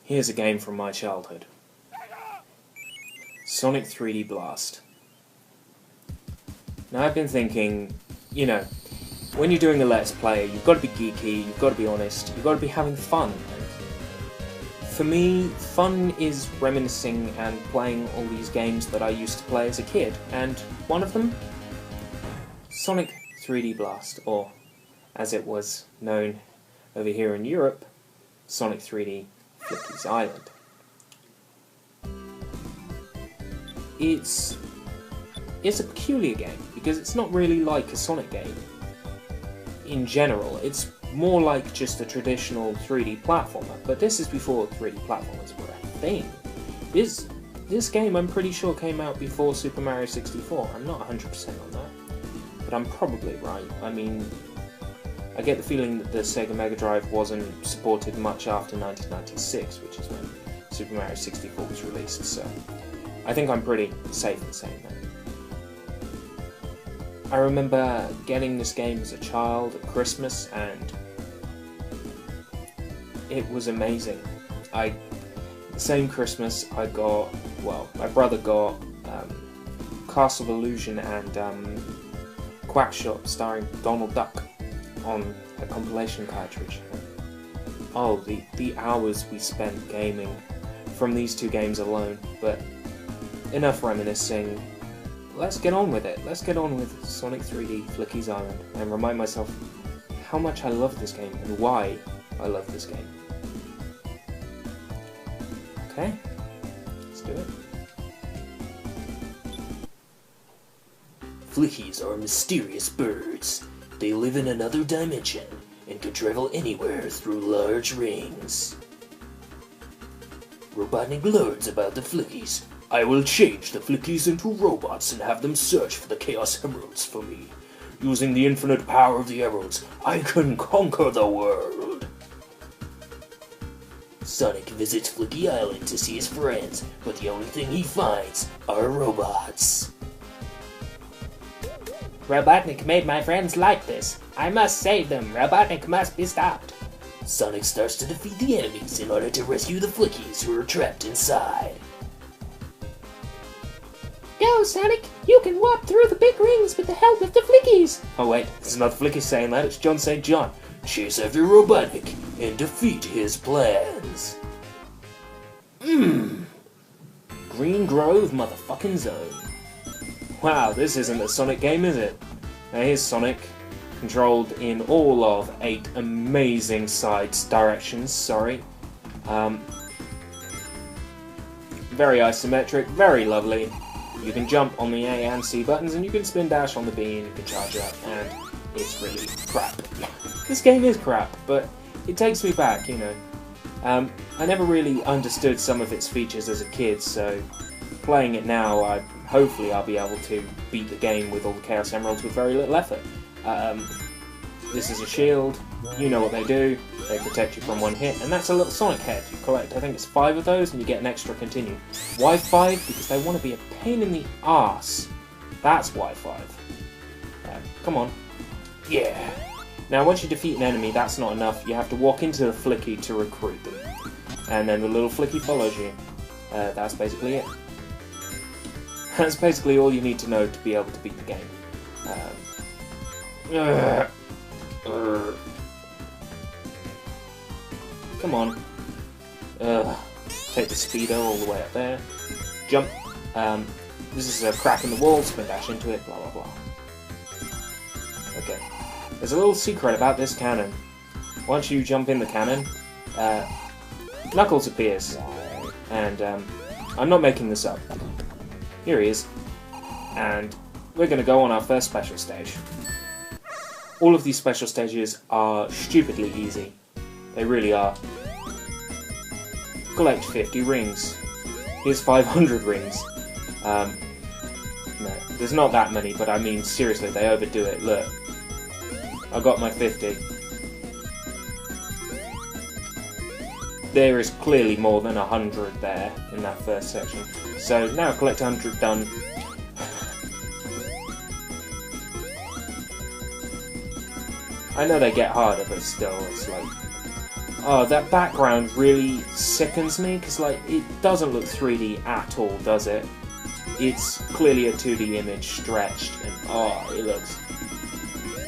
Here's a game from my childhood. Sonic 3D Blast. Now I've been thinking, you know, when you're doing a Let's Play, you've got to be geeky, you've got to be honest, you've got to be having fun. For me, fun is reminiscing and playing all these games that I used to play as a kid, and one of them? Sonic 3D Blast, or as it was known over here in Europe, Sonic 3D Flicky's Island. It's a peculiar game, because it's not really like a Sonic game. In general, it's more like just a traditional 3D platformer, but this is before 3D platformers were a thing. This game, I'm pretty sure, came out before Super Mario 64. I'm not 100% on that, but I'm probably right. I mean, I get the feeling that the Sega Mega Drive wasn't supported much after 1996, which is when Super Mario 64 was released, so I think I'm pretty safe in saying that. I remember getting this game as a child at Christmas, and it was amazing. The same Christmas I got, well, my brother got Castle of Illusion and Quackshot starring Donald Duck on a compilation cartridge. Oh, the hours we spent gaming from these two games alone, but enough reminiscing. Let's get on with it. Let's get on with Sonic 3D Flicky's Island and remind myself how much I love this game and why I love this game. Okay, let's do it. Flickies are mysterious birds. They live in another dimension and can travel anywhere through large rings. Robotnik learns about the Flickies. I will change the Flickies into robots and have them search for the Chaos Emeralds for me. Using the infinite power of the Emeralds, I can conquer the world. Sonic visits Flicky Island to see his friends, but the only thing he finds are robots. Robotnik made my friends like this. I must save them. Robotnik must be stopped. Sonic starts to defeat the enemies in order to rescue the Flickies who are trapped inside. Go, Sonic! You can warp through the big rings with the help of the Flickies! Oh wait, this is not the Flickies saying that, it's John St. John. Chase after Robotnik and defeat his plans. Green Grove motherfucking zone. Wow, this isn't a Sonic game, is it? Now here's Sonic, controlled in all of 8 amazing directions, sorry. Very isometric, very lovely. You can jump on the A and C buttons, and you can spin dash on the B, and you can charge up, and it's really crap. This game is crap, but it takes me back, you know. I never really understood some of its features as a kid, so playing it now, hopefully I'll be able to beat the game with all the Chaos Emeralds with very little effort. This is a shield, you know what they do, they protect you from one hit, and that's a little Sonic head. You collect, I think it's 5 of those, and you get an extra continue. Why 5? Because they want to be a pain in the arse. That's why 5. Come on. Yeah. Now once you defeat an enemy, that's not enough. You have to walk into the Flicky to recruit them. And then the little Flicky follows you. That's basically it. That's basically all you need to know to be able to beat the game. Come on. Take the speedo all the way up there. Jump. This is a crack in the wall, spin dash into it, blah blah blah. Okay. There's a little secret about this cannon. Once you jump in the cannon, Knuckles appears. And I'm not making this up. Here he is. And we're going to go on our first special stage. All of these special stages are stupidly easy. They really are. Collect 50 rings. Here's 500 rings. No, there's not that many, but I mean, seriously, they overdo it. Look. I got my 50. There is clearly more than 100 there in that first section. So now collect 100 done. I know they get harder, but still, it's like... Oh, that background really sickens me, because, like, it doesn't look 3D at all, does it? It's clearly a 2D image stretched, and oh, it looks...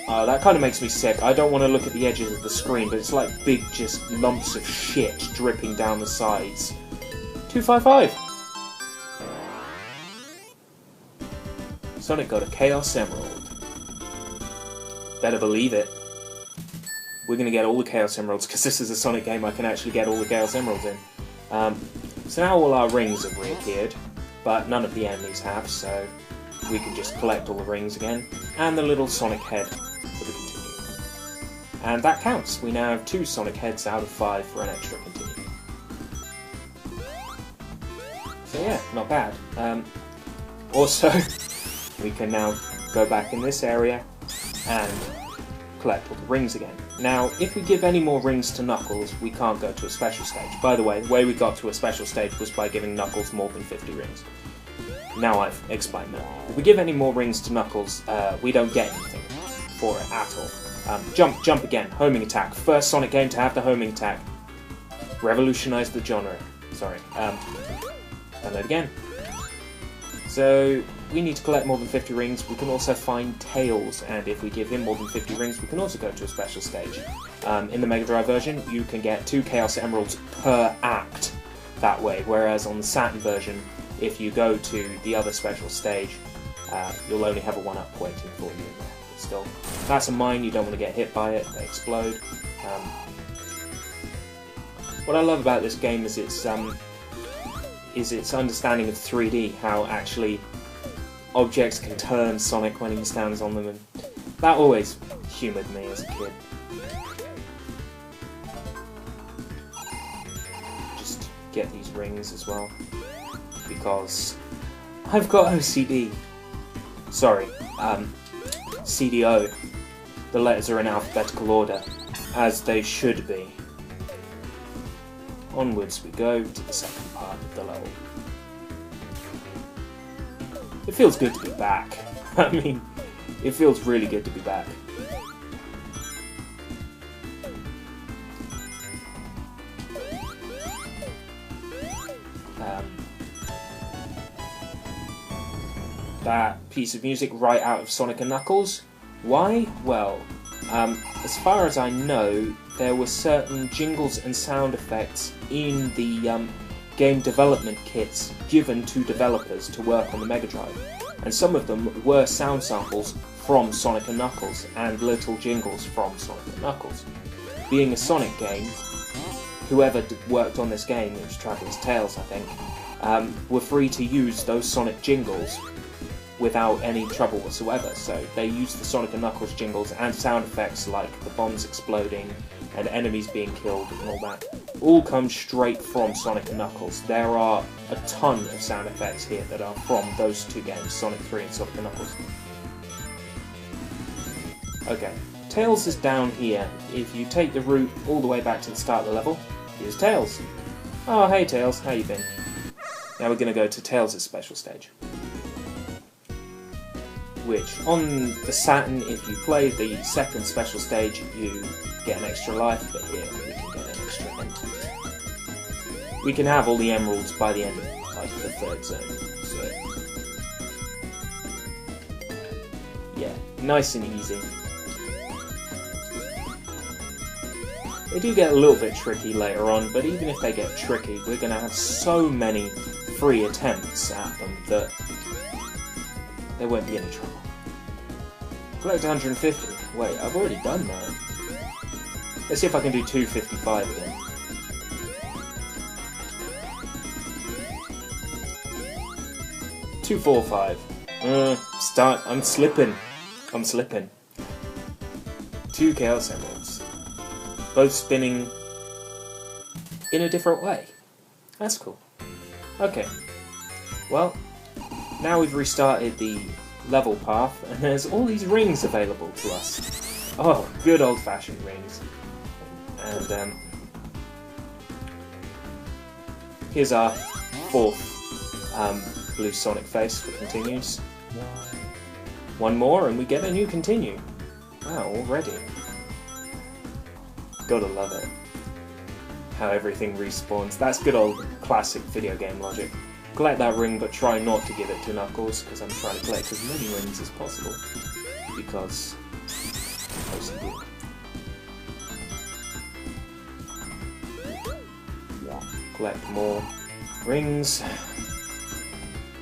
Oh, that kind of makes me sick. I don't want to look at the edges of the screen, but it's like big, just lumps of shit dripping down the sides. 255! Sonic got a Chaos Emerald. Better believe it. We're going to get all the Chaos Emeralds, because this is a Sonic game I can actually get all the Chaos Emeralds in. So now all our rings have reappeared, but none of the enemies have, so we can just collect all the rings again, and the little Sonic head for the continue. And that counts. We now have 2 Sonic heads out of 5 for an extra continue. So yeah, not bad. Also, we can now go back in this area and collect all the rings again. Now, if we give any more rings to Knuckles, we can't go to a special stage. By the way we got to a special stage was by giving Knuckles more than 50 rings. Now I've explained that. If we give any more rings to Knuckles, we don't get anything for it at all. Jump again, homing attack. First Sonic game to have the homing attack. Revolutionized the genre. Sorry. And then again. So, we need to collect more than 50 rings. We can also find Tails, and if we give him more than 50 rings, we can also go to a special stage. In the Mega Drive version, you can get 2 Chaos Emeralds per act that way, whereas on the Saturn version, if you go to the other special stage, you'll only have a 1-up waiting for you. But still, that's a mine, you don't want to get hit by it, they explode. What I love about this game is its understanding of 3D, how actually objects can turn Sonic when he stands on them, and that always humoured me as a kid. Just get these rings as well, because I've got OCD. Sorry, CDO. The letters are in alphabetical order, as they should be. Onwards we go to the second part of the level. It feels good to be back. I mean, it feels really good to be back. That piece of music right out of Sonic and Knuckles. Why? Well, as far as I know, there were certain jingles and sound effects in the game development kits given to developers to work on the Mega Drive, and some of them were sound samples from Sonic and Knuckles and little jingles from Sonic and Knuckles. Being a Sonic game, whoever worked on this game, it was Traveller's Tales I think, were free to use those Sonic jingles without any trouble whatsoever. So they used the Sonic and Knuckles jingles and sound effects like the bombs exploding and enemies being killed and all that. All come straight from Sonic and Knuckles. There are a ton of sound effects here that are from those 2 games, Sonic 3 and Sonic and Knuckles. Okay, Tails is down here. If you take the route all the way back to the start of the level, here's Tails. Oh, hey Tails, how you been? Now we're going to go to Tails' special stage, which on the Saturn, if you play the second special stage, you get an extra life, but here we can get an extra emerald. We can have all the emeralds by the end of like the 3rd zone, so yeah, nice and easy. They do get a little bit tricky later on, but even if they get tricky, we're going to have so many free attempts at them that there won't be any trouble. Collect 150. Wait, I've already done that. Let's see if I can do 255 again. $245. I'm slipping. 2 Chaos Emeralds. Both spinning in a different way. That's cool. Okay. Well, now we've restarted the level path, and there's all these rings available to us. Oh, good old-fashioned rings. And here's our 4th blue Sonic face for continues. 1 more and we get a new continue. Wow, already. Gotta love it. How everything respawns. That's good old classic video game logic. Collect that ring, but try not to give it to Knuckles, because I'm trying to collect as many rings as possible. Because OCD. Collect more rings.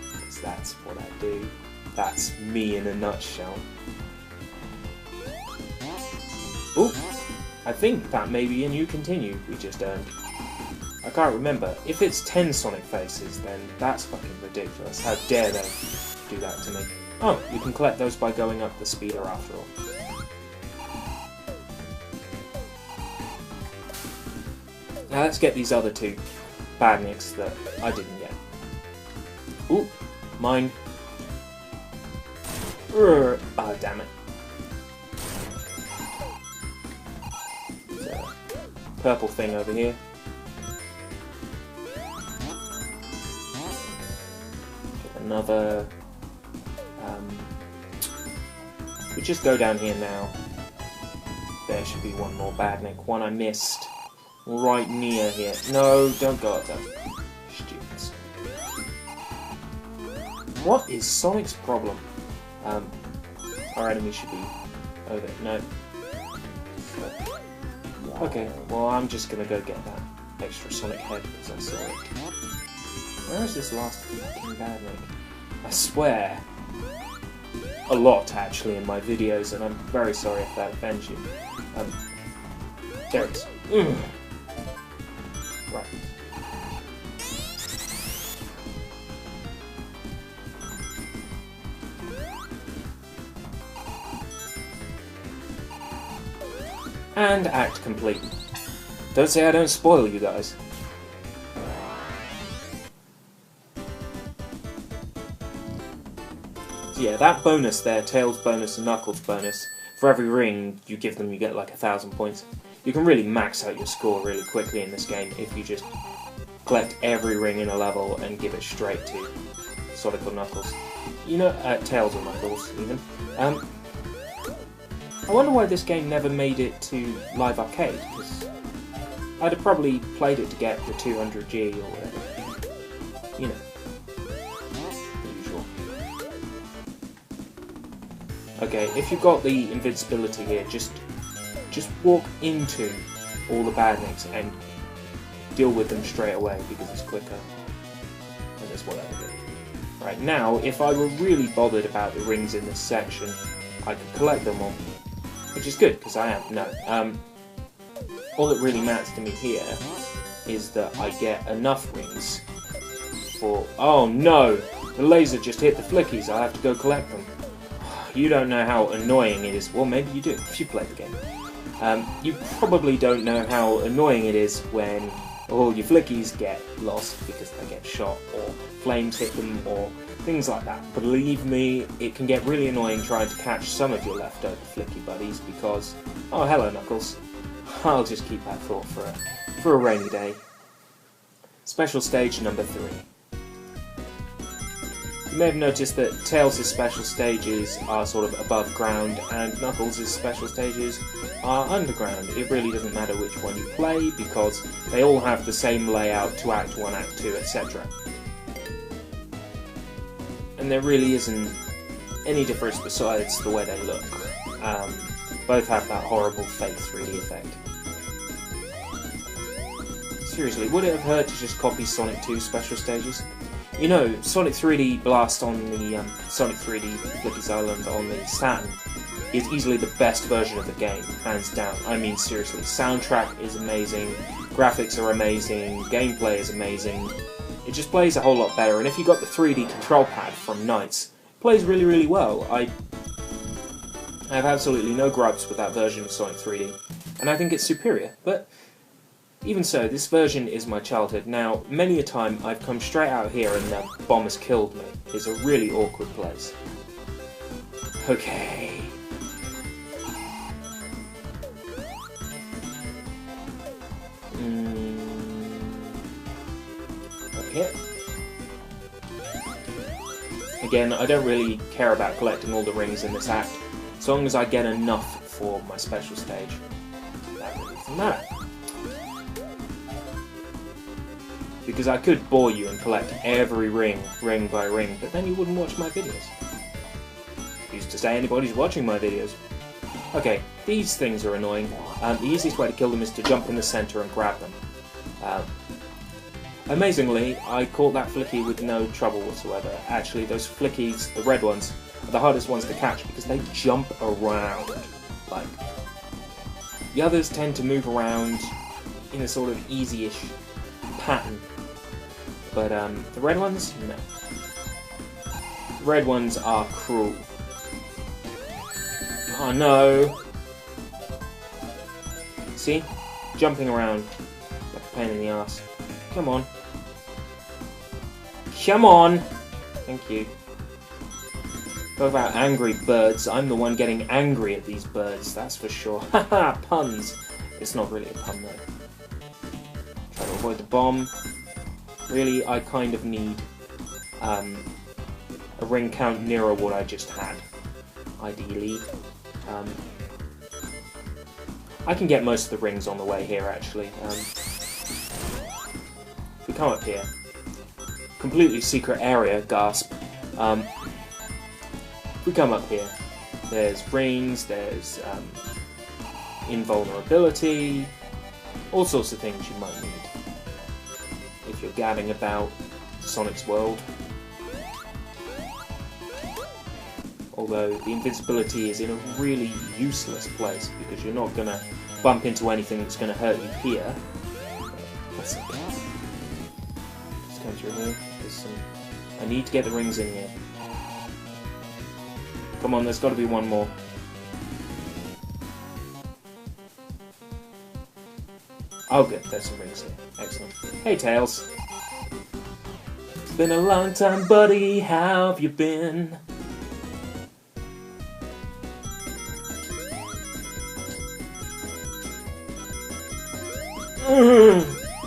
Because that's what I do. That's me in a nutshell. Oop! I think that may be a new continue we just earned. I can't remember. If it's 10 Sonic faces, then that's fucking ridiculous. How dare they do that to me? Oh, you can collect those by going up the speeder after all. Now let's get these other two badniks that I didn't get. Ooh, mine. Ah, damn it. There's a purple thing over here. Another. We just go down here now. There should be one more badnik. One I missed. Right near here. No, don't go up there. Students. What is Sonic's problem? Our enemy should be over. No. Okay, well I'm just gonna go get that extra Sonic head because I saw it. Where is this last fucking badnik? I swear a lot actually in my videos, and I'm very sorry if that offends you. There it is. Right. And act complete. Don't say I don't spoil you guys. So yeah, that bonus there, Tails bonus and Knuckles bonus, for every ring you give them you get like 1,000 points. You can really max out your score really quickly in this game if you just collect every ring in a level and give it straight to Sonic or Knuckles. You know, Tails or Knuckles even. I wonder why this game never made it to Live Arcade, because I'd have probably played it to get the 200G or whatever. You know, the usual. Okay, if you've got the invincibility here, just walk into all the badniks and deal with them straight away because it's quicker. And that's what I would do. Right, now, if I were really bothered about the rings in this section, I could collect them all. Which is good, because I am. No. All that really matters to me here is that I get enough rings for... Oh no! The laser just hit the flickies, I have to go collect them. You don't know how annoying it is. Well, maybe you do, if you play the game. You probably don't know how annoying it is when all your flickies get lost because they get shot, or flames hit them, or things like that. But believe me, it can get really annoying trying to catch some of your leftover flicky buddies because... Oh, hello, Knuckles. I'll just keep that thought for a rainy day. Special stage number 3. You may have noticed that Tails' special stages are sort of above ground, and Knuckles' special stages are underground. It really doesn't matter which one you play, because they all have the same layout to Act 1, Act 2, etc. And there really isn't any difference besides the way they look. Both have that horrible fake 3D effect. Seriously, would it have hurt to just copy Sonic 2's special stages? You know, Sonic 3D Blast on the Sonic 3D Flicky's Island on the Saturn is easily the best version of the game, hands down. I mean, seriously, soundtrack is amazing, graphics are amazing, gameplay is amazing. It just plays a whole lot better, and if you got the 3D control pad from NiGHTS, it plays really, really well. I have absolutely no gripes with that version of Sonic 3D, and I think it's superior, but even so, this version is my childhood. Now, many a time I've come straight out here and the bomb has killed me. It's a really awkward place. Okay. Here. Again, I don't really care about collecting all the rings in this act, as long as I get enough for my special stage. that really doesn't matter. Because I could bore you and collect every ring by ring, but then you wouldn't watch my videos. Used to say anybody's watching my videos. Okay, these things are annoying. The easiest way to kill them is to jump in the center and grab them. Amazingly, I caught that flicky with no trouble whatsoever. Actually, those flickies, the red ones, are the hardest ones to catch because they jump around. Like, the others tend to move around in a sort of easy-ish pattern. But the red ones, no. The red ones are cruel. Oh no! See? Jumping around like a pain in the ass. Come on. Come on! Thank you. Talk about angry birds. I'm the one getting angry at these birds, that's for sure. Haha, puns. It's not really a pun though. Try to avoid the bomb. Really, I kind of need a ring count nearer what I just had. Ideally. I can get most of the rings on the way here, actually. If we come up here, completely secret area, gasp. If we come up here, there's rings, there's invulnerability, all sorts of things you might need if you're gadding about Sonic's world. Although the invincibility is in a really useless place because you're not going to bump into anything that's going to hurt you here. That's okay. Just come through here. I need to get the rings in here. Come on, there's got to be one more. Oh good, there's some rings here. Excellent. Hey Tails. It's been a long time, buddy. How have you been?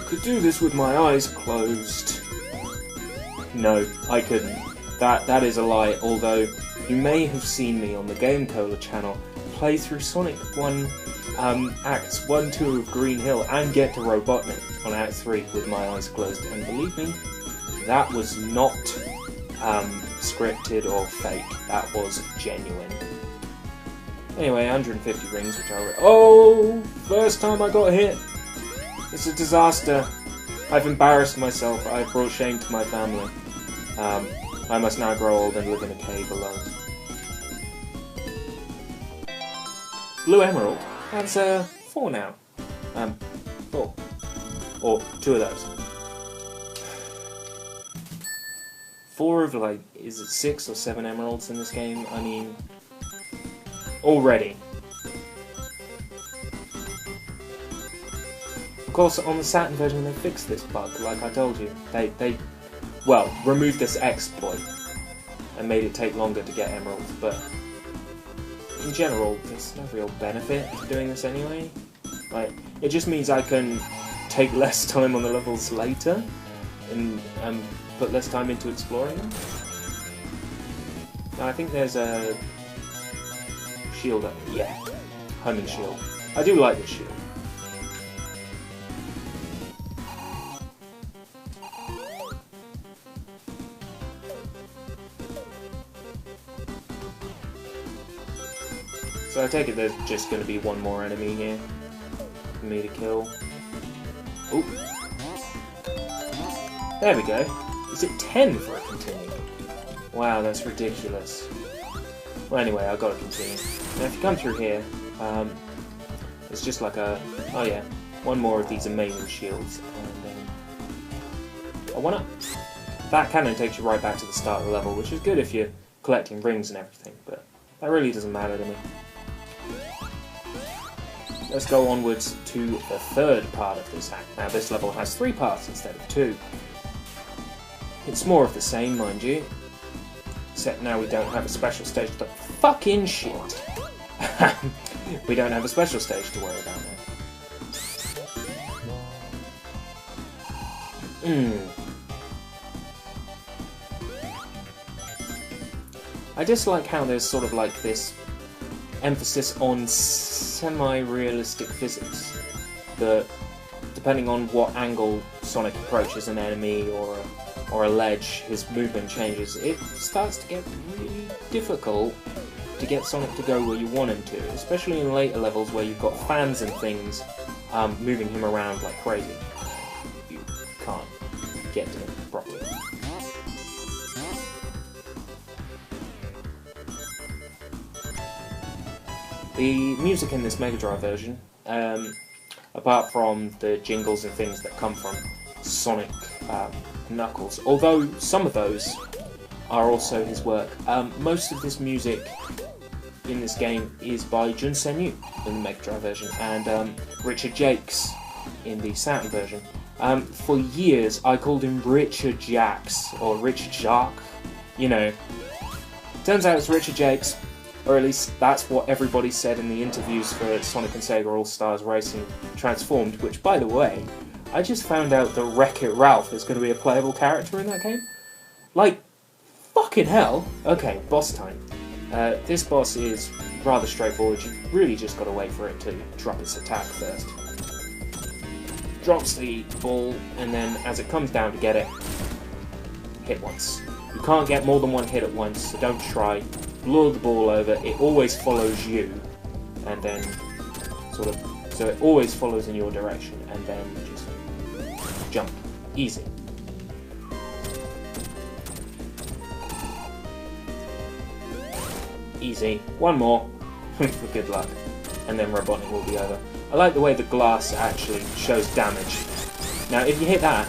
Could do this with my eyes closed. No, I couldn't. That is a lie, although you may have seen me on the Game Cola channel play through Sonic 1 Acts 1, 2 of Green Hill and get to Robotnik on Act 3 with my eyes closed, and believe me, that was not scripted or fake, that was genuine. Anyway, 150 rings, which oh! First time I got hit! It's a disaster. I've embarrassed myself, I've brought shame to my family. I must now grow old and live in a cave alone. Blue Emerald. That's 4 now. 4. Or 2 of those. 4 of, like, is it 6 or 7 emeralds in this game? I mean, already. Of course, on the Saturn version they fixed this bug, like I told you. They well, removed this exploit and made it take longer to get emeralds, but in general, there's no real benefit to doing this anyway. Like, it just means I can take less time on the levels later and put less time into exploring them. Now, I think there's a shield. Yeah, homing shield. I do like this shield. So I take it there's just going to be one more enemy here for me to kill. Oop. There we go. Is it 10 for a continue? Wow, that's ridiculous. Well, anyway, I've got to continue. Now, if you come through here, it's just like a... Oh yeah, one more of these amazing shields. And a 1-up. That cannon takes you right back to the start of the level, which is good if you're collecting rings and everything, but that really doesn't matter to me. Let's go onwards to the third part of this act. Now this level has 3 parts instead of 2. It's more of the same, mind you. Except now we don't have a special stage to... Fucking shit! We don't have a special stage to worry about now. I just like how there's sort of like this emphasis on semi-realistic physics. That, depending on what angle Sonic approaches an enemy or a ledge, his movement changes. It starts to get really difficult to get Sonic to go where you want him to, especially in later levels where you've got fans and things moving him around like crazy. You can't get to him properly. The music in this Mega Drive version, apart from the jingles and things that come from Sonic Knuckles, although some of those are also his work, most of this music in this game is by Jun Senyu in the Mega Drive version, and Richard Jacques in the Saturn version. For years I called him Richard Jacques, or Richard Jacques, you know. Turns out it's Richard Jacques, or at least that's what everybody said in the interviews for Sonic and Sega All-Stars Racing Transformed, which, by the way, I just found out that Wreck-It Ralph is going to be a playable character in that game. Like, fucking hell! Okay, boss time. This boss is rather straightforward. You really just got to wait for it to drop its attack first. Drops the ball, and then as it comes down to get it, hit once. You can't get more than one hit at once, so don't try. Lure the ball over. It always follows you, and then so it always follows in your direction, and then just jump. Easy. Easy. One more, for good luck, and then Robotnik will be over. I like the way the glass actually shows damage. Now, if you hit that,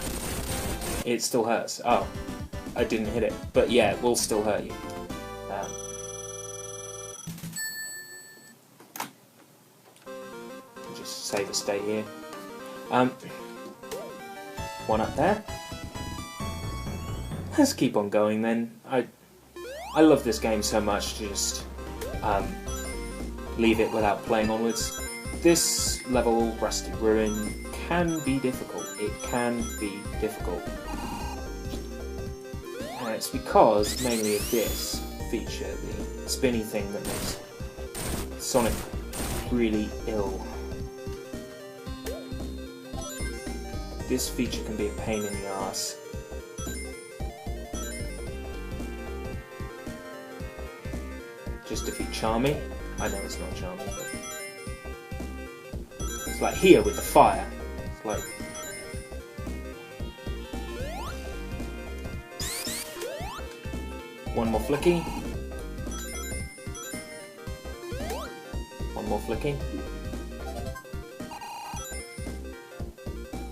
it still hurts. Oh, I didn't hit it, but yeah, it will still hurt you. Just save a state here. One up there. Let's keep on going then. I love this game so much to just leave it without playing onwards. This level, Rusty Ruin, can be difficult. It can be difficult. And it's because, mainly of this feature, the spinny thing that makes Sonic really ill. This feature can be a pain in the ass. Just defeat Charmy. I know it's not Charmy, but it's like here with the fire. It's like one more flicky. One more flicky.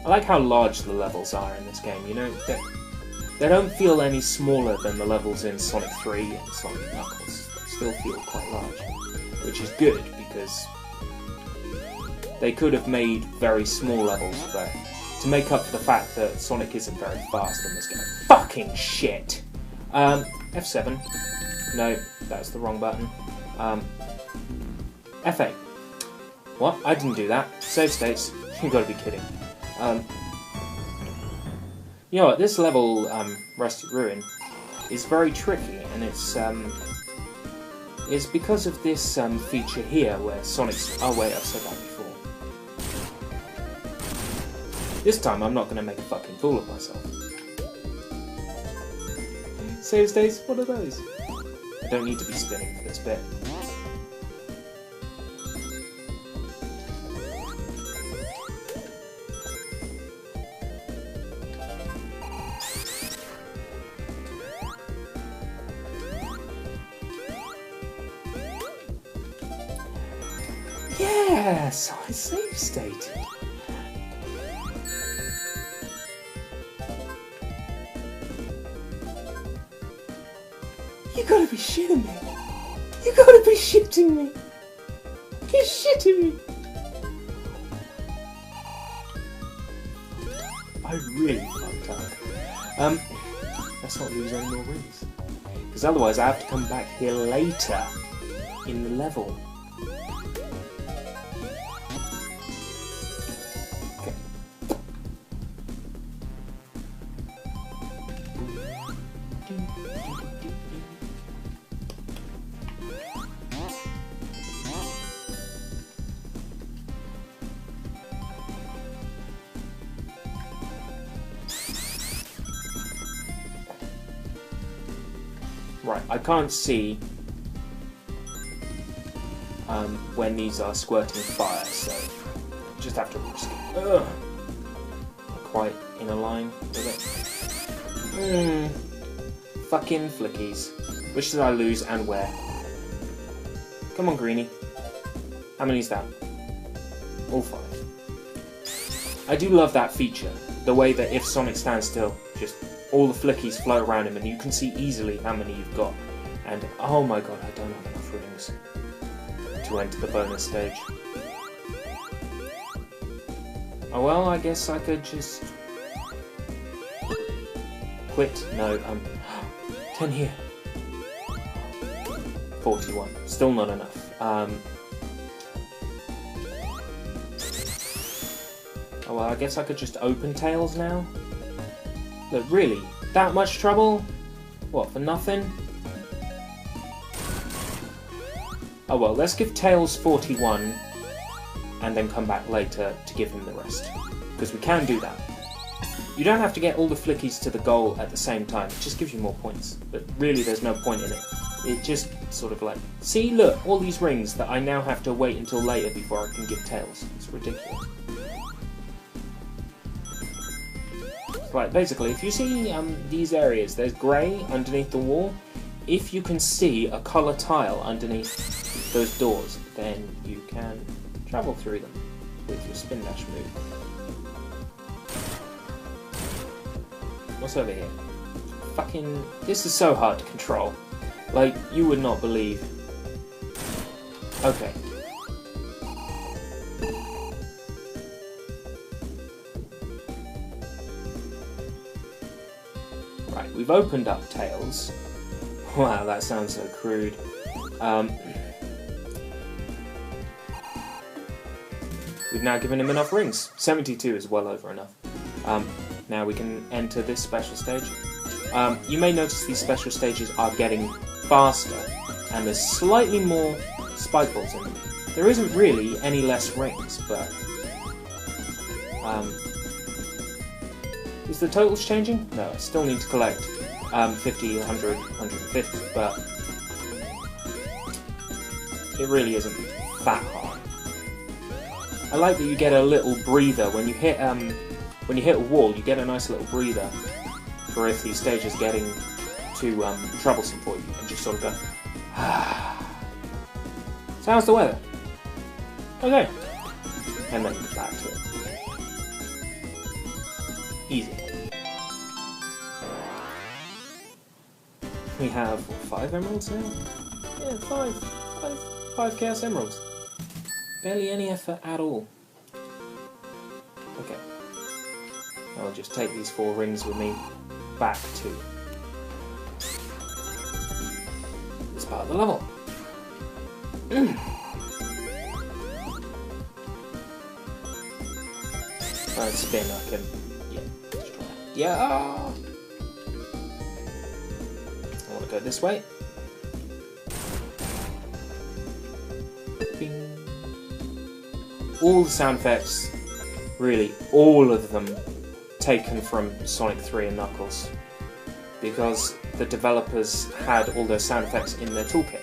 I like how large the levels are in this game. You know, they don't feel any smaller than the levels in Sonic 3 and Sonic Knuckles. They still feel quite large, which is good because they could have made very small levels, but to make up for the fact that Sonic isn't very fast in this game. Fucking shit! F7. No, that's the wrong button. F8. What? I didn't do that. Save states. You gotta be kidding. You know what? This level, Rusty Ruin, is very tricky, and it's because of this feature here where Sonic's. Oh wait, I've said that before. This time I'm not going to make a fucking fool of myself. Save states? What are those? I don't need to be spinning for this bit. Yes, I save stated. You gotta be shitting me. You gotta be shitting me. You're shitting me. I really fucked up. Let's not lose any more rings. Because otherwise I have to come back here later in the level. Right, I can't see when these are squirting fire, so just have to risk it. Ugh. Not quite in a line with it. Fucking flickies. Which did I lose and where? Come on, Greenie. How many is that? All 5. I do love that feature. The way that if Sonic stands still, just all the flickies float around him and you can see easily how many you've got. And oh my god, I don't have enough rings to enter the bonus stage. Oh well, I guess I could just quit. No, 10 here. 41. Still not enough. Oh well, I guess I could just open Tails now. Look, really? That much trouble? What, for nothing? Oh well, let's give Tails 41 and then come back later to give him the rest. Because we can do that. You don't have to get all the flickies to the goal at the same time, it just gives you more points. But really there's no point in it. It just sort of like, see look, all these rings that I now have to wait until later before I can give Tails. It's ridiculous. Right, basically, if you see these areas, there's grey underneath the wall. If you can see a colour tile underneath those doors, then you can travel through them with your spin dash move. What's over here? Fucking... This is so hard to control. Like, you would not believe. Okay. Right, we've opened up Tails. Wow, that sounds so crude. We've now given him enough rings. 72 is well over enough. Now we can enter this special stage. You may notice these special stages are getting faster, and there's slightly more spike balls in them. There isn't really any less rings, but... is the totals changing? No, I still need to collect 50, 100, 150, but it really isn't that hard. I like that you get a little breather when you hit a wall. You get a nice little breather for if the stage is getting too troublesome for you, and just sort of go. So how's the weather? Okay, and then get back to it. Easy. We have 5 emeralds now? Yeah, 5 Chaos Emeralds. Barely any effort at all. Okay. I'll just take these 4 rings with me back to this part of the level. Alright, spin, I can... destroy. Yeah! I want to go this way. Bing. All the sound effects, really, all of them, taken from Sonic 3 and Knuckles. Because the developers had all those sound effects in their toolkit.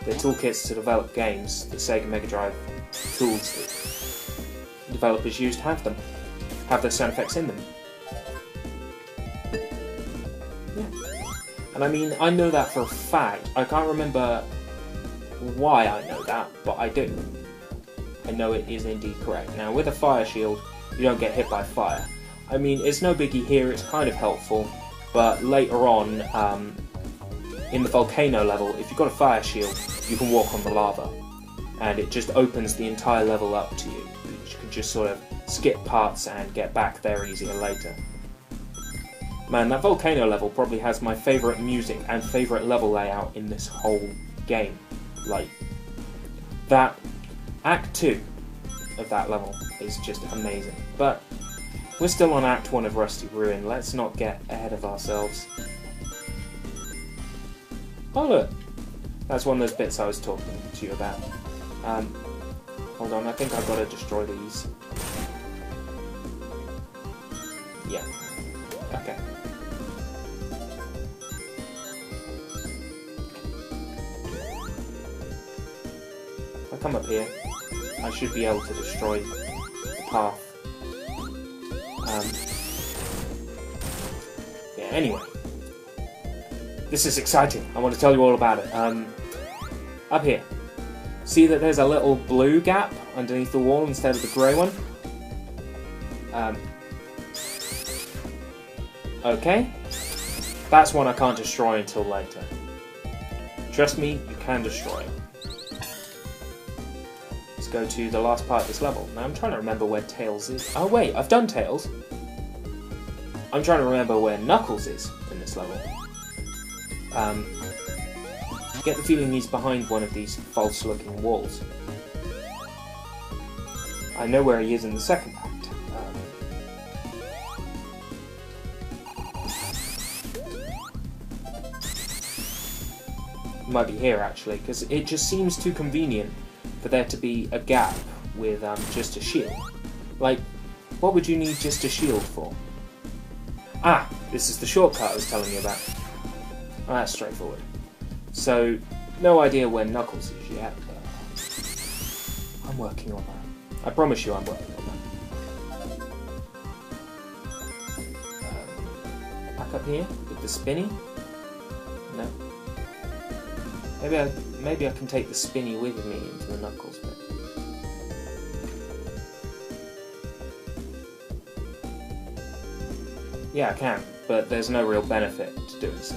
Their toolkits to develop games, the Sega Mega Drive tools that developers used have those sound effects in them. Yeah. And I mean, I know that for a fact. I can't remember why I know that, but I do. I know it is indeed correct. Now, with a fire shield, you don't get hit by fire. I mean, it's no biggie here, it's kind of helpful, but later on, in the volcano level, if you've got a fire shield, you can walk on the lava, and it just opens the entire level up to you. You can just sort of skip parts and get back there easier later. Man, that volcano level probably has my favourite music and favourite level layout in this whole game. Like, that Act 2 of that level is just amazing. But we're still on Act 1 of Rusty Ruin, let's not get ahead of ourselves. Oh look, that's one of those bits I was talking to you about. Hold on, I think I've got to destroy these. Yeah, okay. come up here, I should be able to destroy the path. Yeah, anyway. This is exciting. I want to tell you all about it. Up here. See that there's a little blue gap underneath the wall instead of the grey one? Okay. That's one I can't destroy until later. Trust me, you can destroy it. Let's go to the last part of this level. Now I'm trying to remember where Tails is. Oh wait, I've done Tails. I'm trying to remember where Knuckles is in this level. Get the feeling he's behind one of these false-looking walls. I know where he is in the second act. Might be here actually, because it just seems too convenient for there to be a gap with just a shield. Like, what would you need just a shield for? Ah, this is the shortcut I was telling you about. Oh, that's straightforward. So, no idea where Knuckles is yet, but I'm working on that. I promise you I'm working on that. Back up here with the spinny. No. Maybe I can take the spinny with me into the Knuckles bit. Yeah, I can, but there's no real benefit to doing so.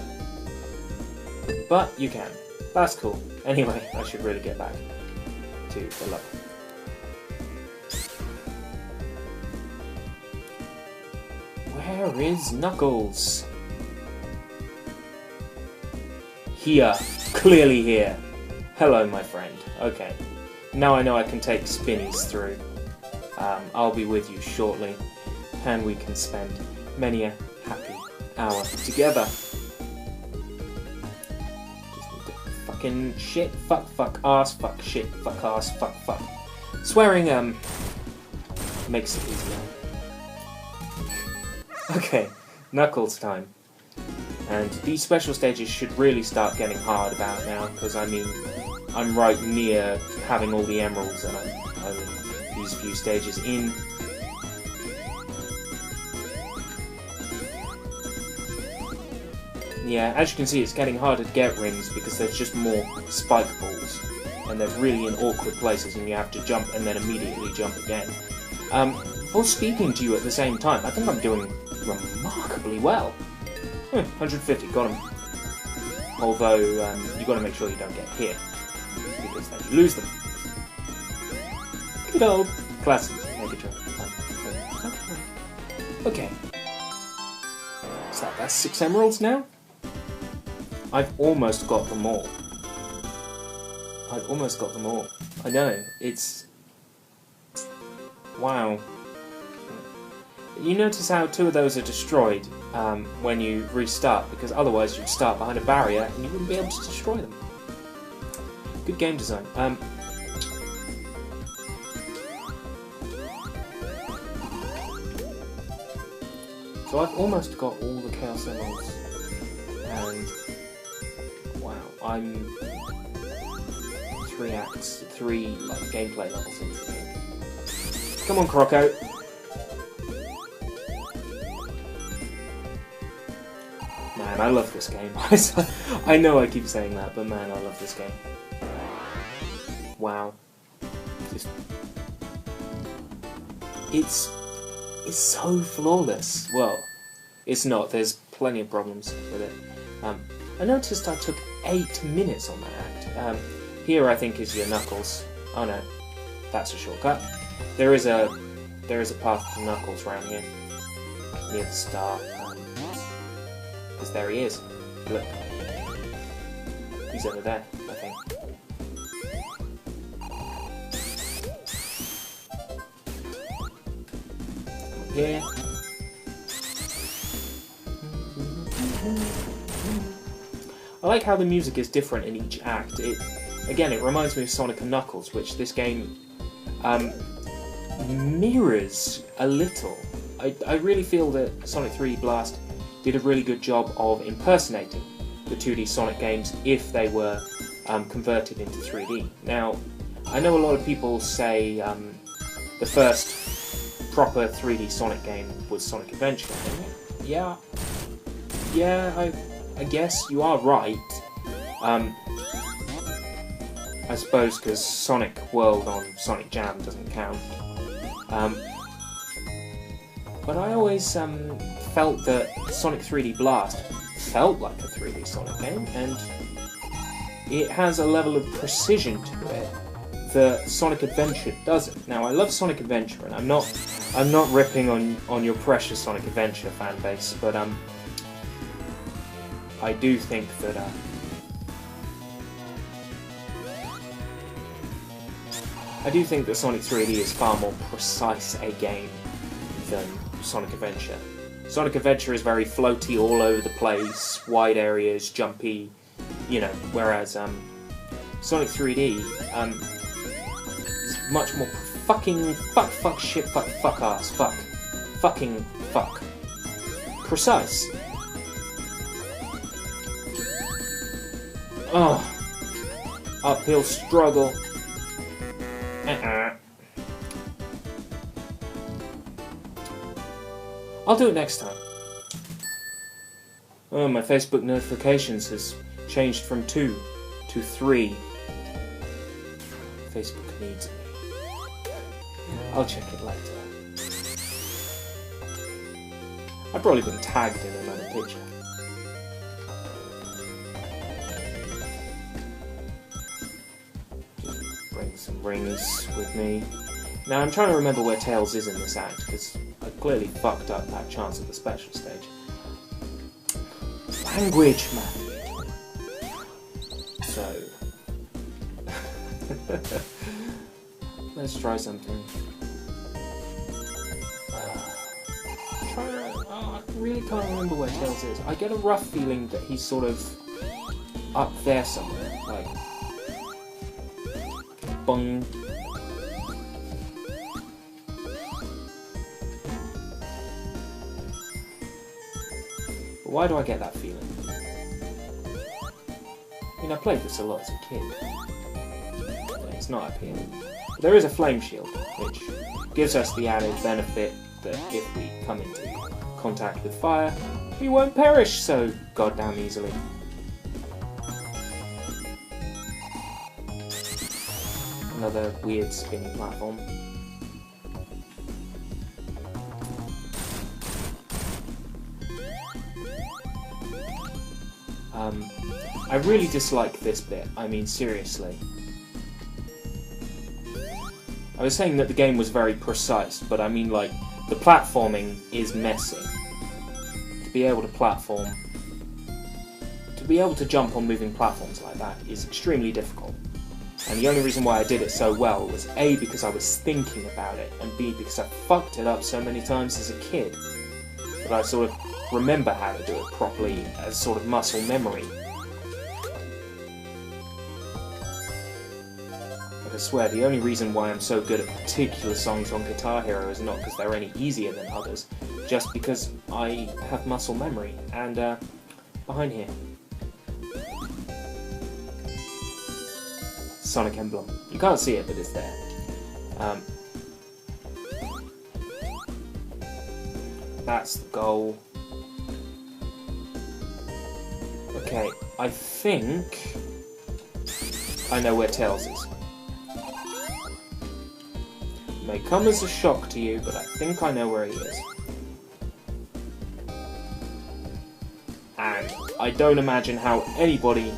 But you can. That's cool. Anyway, I should really get back to the level. Where is Knuckles? Here. Clearly here. Hello, my friend. Okay. Now I know I can take spinnies through. I'll be with you shortly, and we can spend many a happy hour together. Just need to fucking shit, fuck, ass, fuck, shit, fuck, ass, fuck. Swearing, makes it easier. Okay, Knuckles time. And these special stages should really start getting hard about now, because I mean, I'm right near having all the emeralds, and I'm these few stages in. Yeah, as you can see, it's getting harder to get rings because there's just more spike balls, and they're really in awkward places, and you have to jump and then immediately jump again. For speaking to you at the same time, I think I'm doing remarkably well. 150, got him. Although, you got to make sure you don't get hit, because then you lose them. Good old classic Mega Drive. Okay. So that's 6 emeralds now? I've almost got them all. I know, it's... Wow. You notice how 2 of those are destroyed when you restart, because otherwise you'd start behind a barrier and you wouldn't be able to destroy them. Good game design. So I've almost got all the Chaos Emeralds, and wow, I'm 3 like gameplay levels into the game. Come on, Croco. Man, I love this game. I know I keep saying that, but man, I love this game. Wow. It's so flawless. Well, it's not. There's plenty of problems with it. I noticed I took 8 minutes on that act. Here I think is your Knuckles. Oh no, that's a shortcut. There is a path to Knuckles around here near the start. Because there he is. Look. He's over there, I think. Here. I like how the music is different in each act. Again, it reminds me of Sonic & Knuckles, which this game mirrors a little. I really feel that Sonic 3D Blast did a really good job of impersonating the 2D Sonic games if they were converted into 3D. Now, I know a lot of people say the first proper 3D Sonic game was Sonic Adventure. Yeah, I guess you are right. I suppose because Sonic World on Sonic Jam doesn't count. But I always felt that Sonic 3D Blast felt like a 3D Sonic game, and it has a level of precision to it that Sonic Adventure doesn't. Now, I love Sonic Adventure, and I'm not ripping on your precious Sonic Adventure fan base, but I do think that Sonic 3D is far more precise a game than Sonic Adventure. Sonic Adventure is very floaty, all over the place, wide areas, jumpy, you know, whereas Sonic 3D is much more fucking fuck shit fuck ass fucking fuck precise. Oh, uphill struggle. I'll do it next time. Oh, my Facebook notifications has changed from 2 to 3. Facebook needs me. I'll check it later. I've probably been tagged in another picture. Just bring some rings with me. Now I'm trying to remember where Tails is in this act, because I clearly fucked up that chance at the special stage. Language, Matthew. So... let's try something. I really can't remember where Tails is. I get a rough feeling that he's sort of up there somewhere, like... bung. But why do I get that feeling? I mean, I played this a lot as a kid. It's not up here. But there is a flame shield, which gives us the added benefit that if we come into contact with fire, we won't perish so goddamn easily. Another weird spinning platform. I really dislike this bit, I mean seriously. I was saying that the game was very precise, but I mean like, the platforming is messy. To be able to platform, to be able to jump on moving platforms like that is extremely difficult. And the only reason why I did it so well was A, because I was thinking about it, and B, because I fucked it up so many times as a kid that I sort of remember how to do it properly as sort of muscle memory. But I swear, the only reason why I'm so good at particular songs on Guitar Hero is not because they're any easier than others, just because I have muscle memory. And, behind here. Sonic emblem. You can't see it, but it's there. That's the goal. Okay, I think I know where Tails is. It may come as a shock to you, but I think I know where he is. And I don't imagine how anybody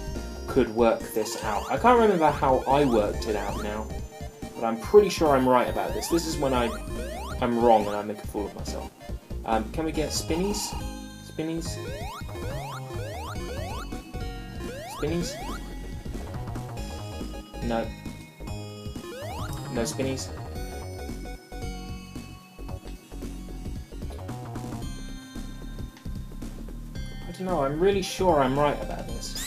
could work this out. I can't remember how I worked it out now, but I'm pretty sure I'm right about this. This is when I'm wrong and I make a fool of myself. Can we get spinnies? Spinnies? Spinnies? No. No spinnies? I don't know, I'm really sure I'm right about this.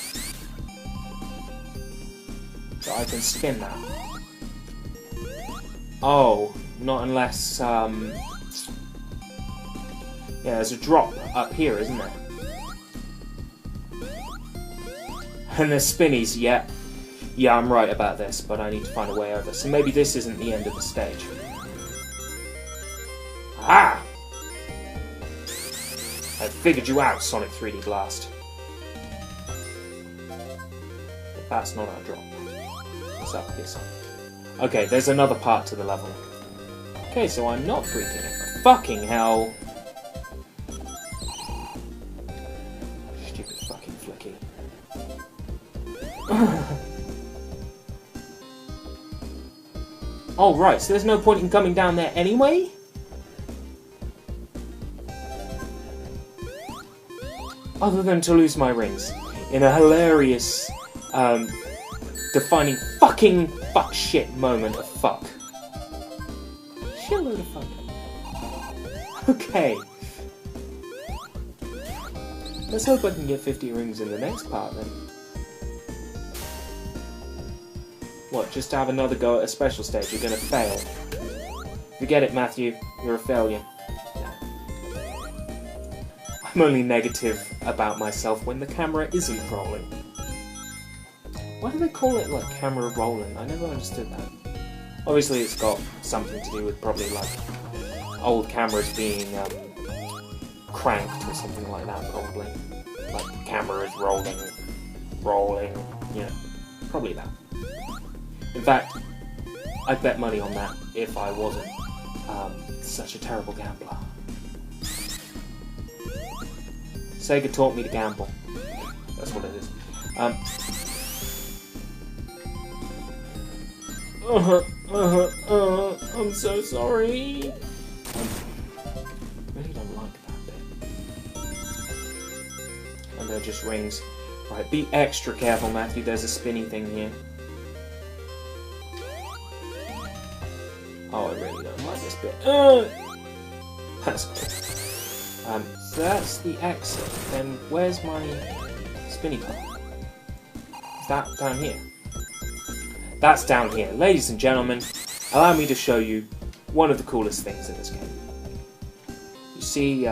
So I can spin that. Oh, not unless, yeah, there's a drop up here, isn't there? And there's spinnies, yeah. Yeah, I'm right about this, but I need to find a way over. So maybe this isn't the end of the stage. Ah! I figured you out, Sonic 3D Blast. But that's not our drop. What's up here, Sonic? Okay, there's another part to the level. Okay, so I'm not freaking it. Fucking hell! Stupid fucking Flicky. Oh, right, so there's no point in coming down there anyway? Other than to lose my rings. In a hilarious, defining fucking fuck shit moment of fuck. Shitload of fuck. Okay. Let's hope I can get 50 rings in the next part then. What, just to have another go at a special stage, you're gonna fail. Forget it, Matthew. You're a failure. I'm only negative about myself when the camera isn't rolling. Why do they call it, like, camera rolling? I never understood that. Obviously it's got something to do with probably, like, old cameras being, cranked or something like that, probably. Like, the camera is rolling, you know, probably that. In fact, I'd bet money on that if I wasn't such a terrible gambler. Sega taught me to gamble. That's what it is. I'm so sorry. I really don't like that bit. And they're just rings. Right, be extra careful, Matthew. There's a spinny thing here. Oh, I really don't like this bit. That's good. So that's the exit. Then where's my spinny part? Is that down here? That's down here. Ladies and gentlemen, allow me to show you one of the coolest things in this game. You see,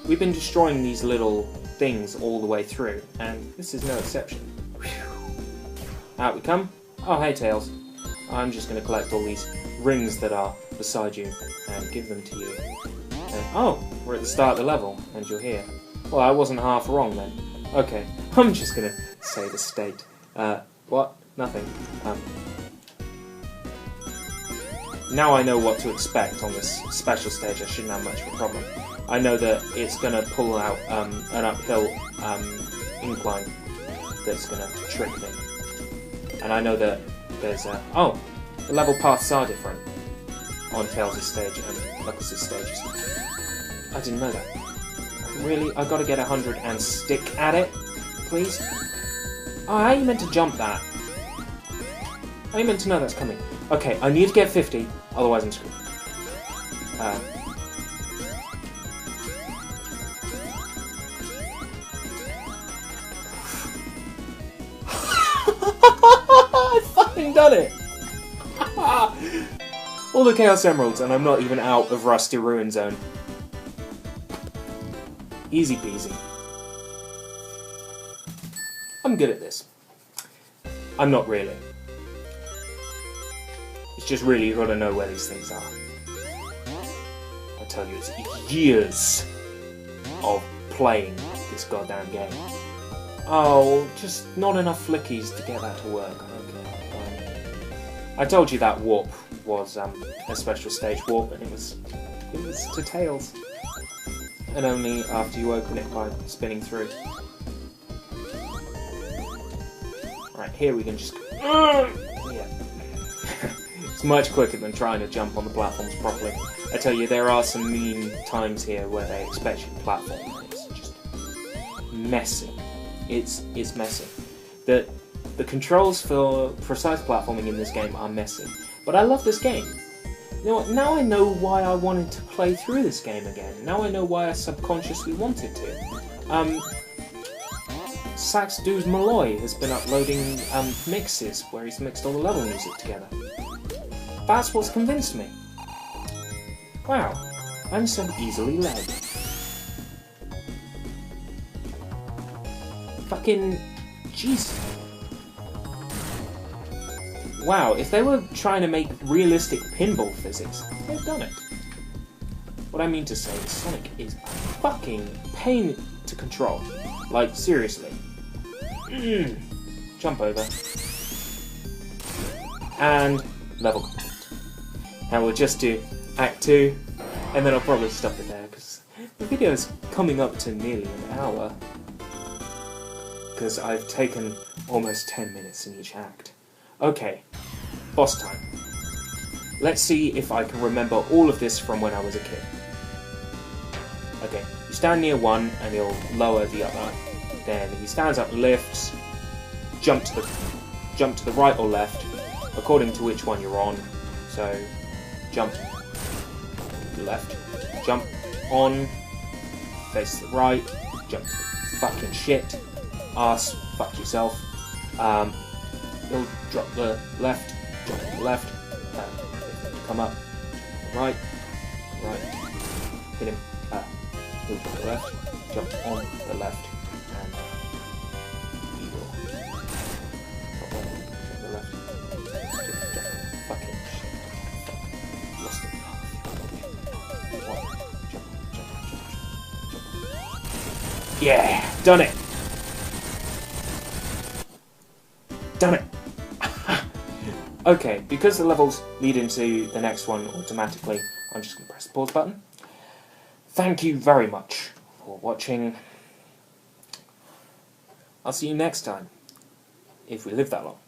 we've been destroying these little things all the way through, and this is no exception. Out we come. Oh, hey, Tails. I'm just going to collect all these rings that are beside you and give them to you. And, oh, we're at the start of the level, and you're here. Well, I wasn't half wrong then. Okay, I'm just going to say the state. What? Nothing. Now I know what to expect on this special stage. I shouldn't have much of a problem. I know that it's going to pull out an uphill incline that's going to trick me. And I know that there's a... Oh! The level paths are different on Tails' stage and Knuckles' stages. I didn't know that. Really? I gotta get 100 and stick at it? Please? Oh, how are you meant to jump that? How are you meant to know that's coming? Okay, I need to get 50, otherwise I'm screwed. I fucking done it! All the Chaos Emeralds, and I'm not even out of Rusty Ruin Zone. Easy peasy. I'm good at this. I'm not really. It's just really, you gotta know where these things are. I tell you, it's years of playing this goddamn game. Oh, just not enough flickies to get that to work. Okay, fine. I told you that warp was a special stage warp, and it was to Tails. And only after you open it by spinning through. Right, here we can just... Yeah. It's much quicker than trying to jump on the platforms properly. I tell you, there are some mean times here where they expect you to platform, and it's just messy. It's messy. The controls for precise platforming in this game are messy. But I love this game. You know what, now I know why I wanted to play through this game again. Now I know why I subconsciously wanted to. Sax Dude Malloy has been uploading mixes where he's mixed all the level music together. That's what's convinced me. Wow, I'm so easily led. Fucking... jeez. Wow, if they were trying to make realistic pinball physics, they've done it. What I mean to say is Sonic is a fucking pain to control. Like, seriously. Jump over. And level complete. Now we'll just do Act 2, and then I'll probably stop it there, because the video is coming up to nearly an hour. Because I've taken almost 10 minutes in each act. Okay, boss time. Let's see if I can remember all of this from when I was a kid. Okay, you stand near one and you'll lower the other. Then he stands up and lifts. Jump to the right or left, according to which one you're on. So, jump left, jump on, face the right, jump to the fucking shit, ass, fuck yourself. He'll drop the left, jump to the left, come up, right, hit him, move to the left, jump on the left, and he will drop on the left, jump, fucking shit, fuck, lost the path, jump. Yeah, done it! Done it! Okay, because the levels lead into the next one automatically, I'm just going to press the pause button. Thank you very much for watching. I'll see you next time, if we live that long.